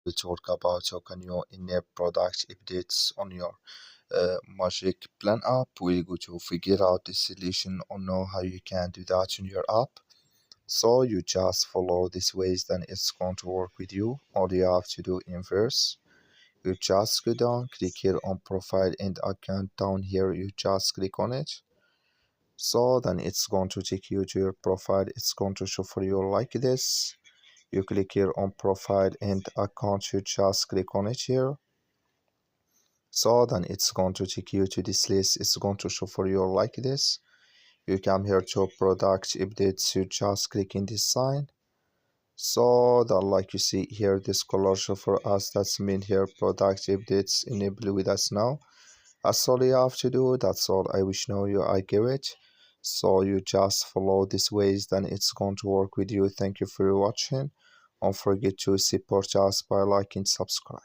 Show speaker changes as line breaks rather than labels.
We talk about how can you enable product updates on your Magicplan app. We're going to figure out the solution or know how you can do that in your app. So you just follow these ways, then it's going to work with you. All you have to do in verse, you just go down, click here on profile and account. Down here you just click on it. So then it's going to take you to your profile. It's going to show for you like this. You click here on profile and account, you just click on it here. So then it's going to take you to this list. It's going to show for you like this. You come here to product updates, you just click in this sign. So that like you see here, this color show for us, that's mean here product updates enable with us now. That's all you have to do. That's all I wish know you I give it. So you just follow these ways, then it's going to work with you. Thank you for watching. Don't forget to support us by liking, subscribe.